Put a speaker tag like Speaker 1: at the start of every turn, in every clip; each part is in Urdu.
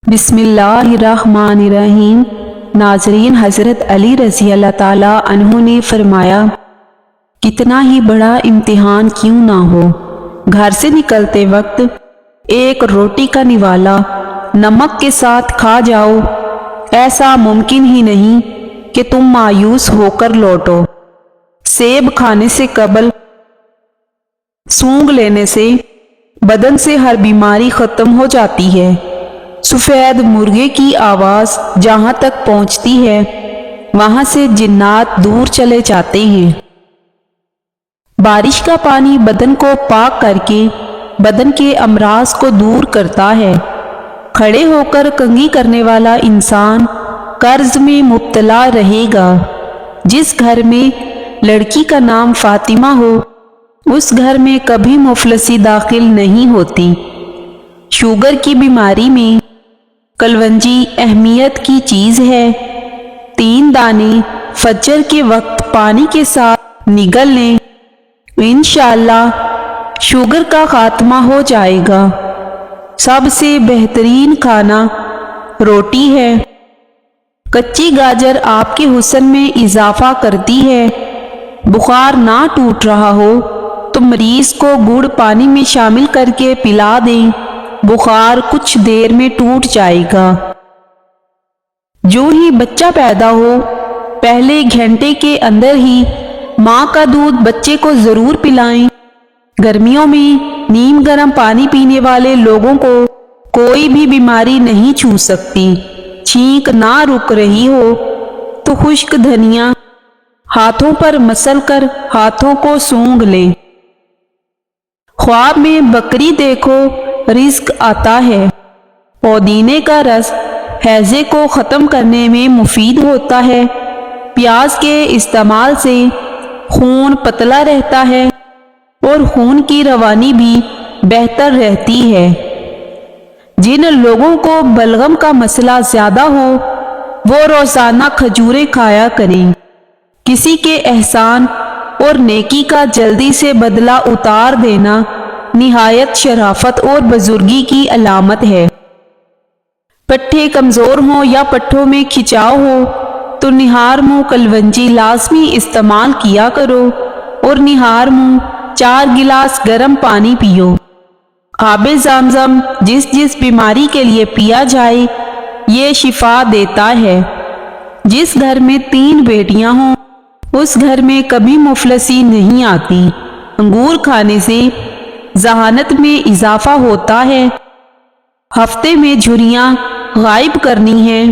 Speaker 1: بسم اللہ الرحمن الرحیم۔ ناظرین، حضرت علی رضی اللہ تعالیٰ عنہ نے فرمایا، کتنا ہی بڑا امتحان کیوں نہ ہو، گھر سے نکلتے وقت ایک روٹی کا نوالا نمک کے ساتھ کھا جاؤ، ایسا ممکن ہی نہیں کہ تم مایوس ہو کر لوٹو۔ سیب کھانے سے قبل سونگھ لینے سے بدن سے ہر بیماری ختم ہو جاتی ہے۔ سفید مرغے کی آواز جہاں تک پہنچتی ہے وہاں سے جنات دور چلے جاتے ہیں۔ بارش کا پانی بدن کو پاک کر کے بدن کے امراض کو دور کرتا ہے۔ کھڑے ہو کر کنگھی کرنے والا انسان قرض میں مبتلا رہے گا۔ جس گھر میں لڑکی کا نام فاطمہ ہو اس گھر میں کبھی مفلسی داخل نہیں ہوتی۔ شوگر کی بیماری میں کلونجی اہمیت کی چیز ہے۔ 3 دانے فجر کے وقت پانی کے ساتھ نگل لیں، انشاءاللہ شوگر کا خاتمہ ہو جائے گا۔ سب سے بہترین کھانا روٹی ہے۔ کچی گاجر آپ کے حسن میں اضافہ کرتی ہے۔ بخار نہ ٹوٹ رہا ہو تو مریض کو گڑ پانی میں شامل کر کے پلا دیں، بخار کچھ دیر میں ٹوٹ جائے گا۔ جو ہی بچہ پیدا ہو پہلے گھنٹے کے اندر ہی ماں کا دودھ بچے کو ضرور پلائیں۔ گرمیوں میں نیم گرم پانی پینے والے لوگوں کو کوئی بھی بیماری نہیں چھو سکتی۔ چھینک نہ رک رہی ہو تو خشک دھنیا ہاتھوں پر مسل کر ہاتھوں کو سونگھ لیں۔ خواب میں بکری دیکھو رزق آتا ہے۔ پودینے کا رس ہیضے کو ختم کرنے میں مفید ہوتا ہے۔ پیاز کے استعمال سے خون پتلا رہتا ہے اور خون کی روانی بھی بہتر رہتی ہے۔ جن لوگوں کو بلغم کا مسئلہ زیادہ ہو وہ روزانہ کھجوریں کھایا کریں۔ کسی کے احسان اور نیکی کا جلدی سے بدلہ اتار دینا نہایت شرافت اور بزرگی کی علامت ہے۔ پٹھے کمزور ہوں یا پٹھوں میں کھچاؤ ہو تو نہار منہ کلونجی لازمی استعمال کیا کرو اور نہار منہ 4 گلاس گرم پانی پیو۔ آب زمزم جس بیماری کے لیے پیا جائے یہ شفا دیتا ہے۔ جس گھر میں 3 بیٹیاں ہوں اس گھر میں کبھی مفلسی نہیں آتی۔ انگور کھانے سے ذہانت میں اضافہ ہوتا ہے۔ ہفتے میں جھریاں غائب کرنی ہیں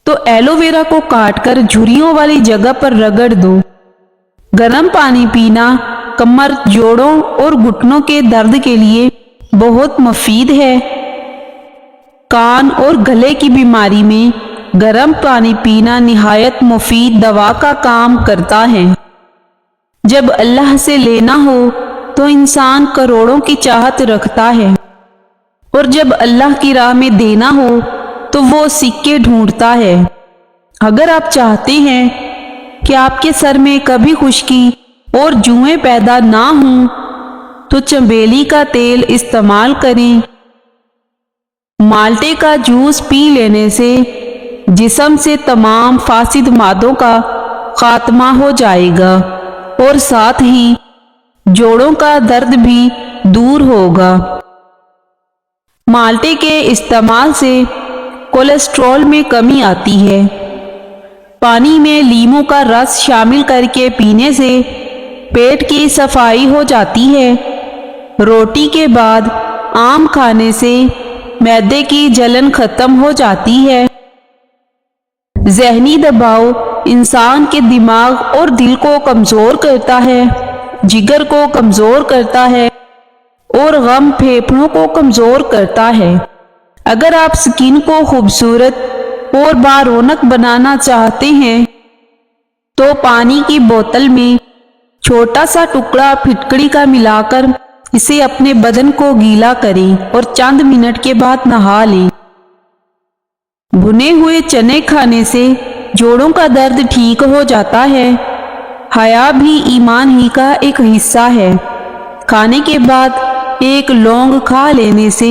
Speaker 1: تو ایلو ویرا کو کاٹ کر جھریوں والی جگہ پر رگڑ دو۔ گرم پانی پینا کمر، جوڑوں اور گھٹنوں کے درد کے لیے بہت مفید ہے۔ کان اور گلے کی بیماری میں گرم پانی پینا نہایت مفید دوا کا کام کرتا ہے۔ جب اللہ سے لینا ہو تو انسان کروڑوں کی چاہت رکھتا ہے اور جب اللہ کی راہ میں دینا ہو تو وہ سکے ڈھونڈتا ہے۔ اگر آپ چاہتے ہیں کہ آپ کے سر میں کبھی خشکی اور جوئیں پیدا نہ ہوں تو چنبیلی کا تیل استعمال کریں۔ مالٹے کا جوس پی لینے سے جسم سے تمام فاسد مادوں کا خاتمہ ہو جائے گا اور ساتھ ہی جوڑوں کا درد بھی دور ہوگا۔ مالٹے کے استعمال سے کولیسٹرول میں کمی آتی ہے۔ پانی میں لیموں کا رس شامل کر کے پینے سے پیٹ کی صفائی ہو جاتی ہے۔ روٹی کے بعد آم کھانے سے معدے کی جلن ختم ہو جاتی ہے۔ ذہنی دباؤ انسان کے دماغ اور دل کو کمزور کرتا ہے، جگر کو کمزور کرتا ہے اور غم پھیپھڑوں کو کمزور کرتا ہے۔ اگر آپ سکین کو خوبصورت اور بارونق بنانا چاہتے ہیں تو پانی کی بوتل میں چھوٹا سا ٹکڑا پھٹکڑی کا ملا کر اسے اپنے بدن کو گیلا کریں اور چند منٹ کے بعد نہا لیں۔ بھنے ہوئے چنے کھانے سے جوڑوں کا درد ٹھیک ہو جاتا ہے۔ حیا بھی ایمان ہی کا ایک حصہ ہے۔ کھانے کے بعد 1 لونگ کھا لینے سے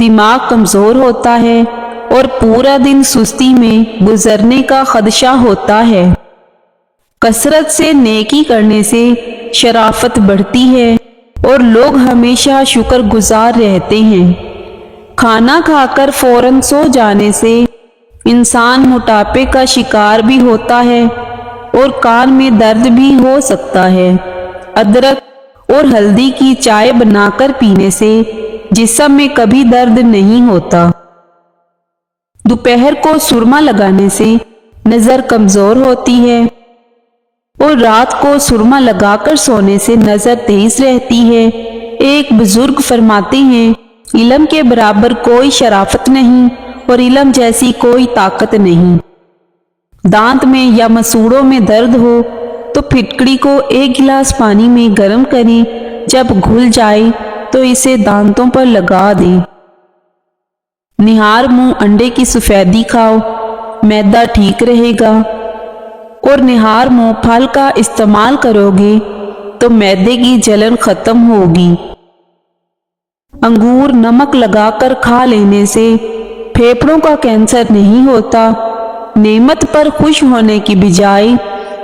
Speaker 1: دماغ کمزور ہوتا ہے اور پورا دن سستی میں گزرنے کا خدشہ ہوتا ہے۔ کثرت سے نیکی کرنے سے شرافت بڑھتی ہے اور لوگ ہمیشہ شکر گزار رہتے ہیں۔ کھانا کھا کر فوراً سو جانے سے انسان موٹاپے کا شکار بھی ہوتا ہے اور کان میں درد بھی ہو سکتا ہے۔ ادرک اور ہلدی کی چائے بنا کر پینے سے جسم میں کبھی درد نہیں ہوتا۔ دوپہر کو سرما لگانے سے نظر کمزور ہوتی ہے اور رات کو سرما لگا کر سونے سے نظر تیز رہتی ہے۔ ایک بزرگ فرماتے ہیں، علم کے برابر کوئی شرافت نہیں اور علم جیسی کوئی طاقت نہیں۔ دانت میں یا مسوڑوں میں درد ہو تو پھٹکڑی کو ایک گلاس پانی میں گرم کریں، جب گھل جائے تو اسے دانتوں پر لگا دیں۔ نہار منہ انڈے کی سفیدی کھاؤ، معدہ ٹھیک رہے گا، اور نہار منہ پھل کا استعمال کرو گے تو معدے کی جلن ختم ہوگی۔ انگور نمک لگا کر کھا لینے سے پھیپھڑوں کا کینسر نہیں ہوتا۔ نعمت پر خوش ہونے کی بجائے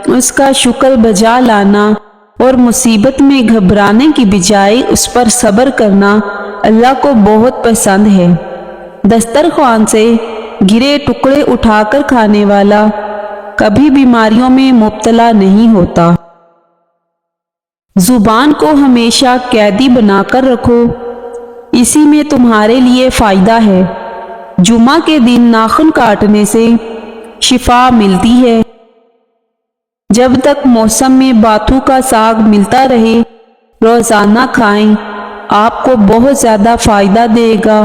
Speaker 1: اس کا شکر بجا لانا اور مصیبت میں گھبرانے کی بجائے اس پر صبر کرنا اللہ کو بہت پسند ہے۔ دسترخوان سے گرے ٹکڑے اٹھا کر کھانے والا کبھی بیماریوں میں مبتلا نہیں ہوتا۔ زبان کو ہمیشہ قیدی بنا کر رکھو، اسی میں تمہارے لیے فائدہ ہے۔ جمعہ کے دن ناخن کاٹنے سے شفا ملتی ہے۔ جب تک موسم میں باتھو کا ساگ ملتا رہے روزانہ کھائیں، آپ کو بہت زیادہ فائدہ دے گا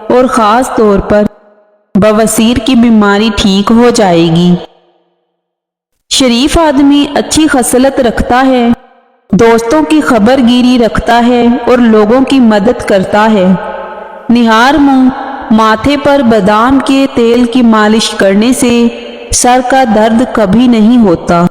Speaker 1: اور خاص طور پر بواسیر کی بیماری ٹھیک ہو جائے گی۔ شریف آدمی اچھی خصلت رکھتا ہے، دوستوں کی خبر گیری رکھتا ہے اور لوگوں کی مدد کرتا ہے۔ نہار منہ ماتھے پر بادام کے تیل کی مالش کرنے سے سر کا درد کبھی نہیں ہوتا۔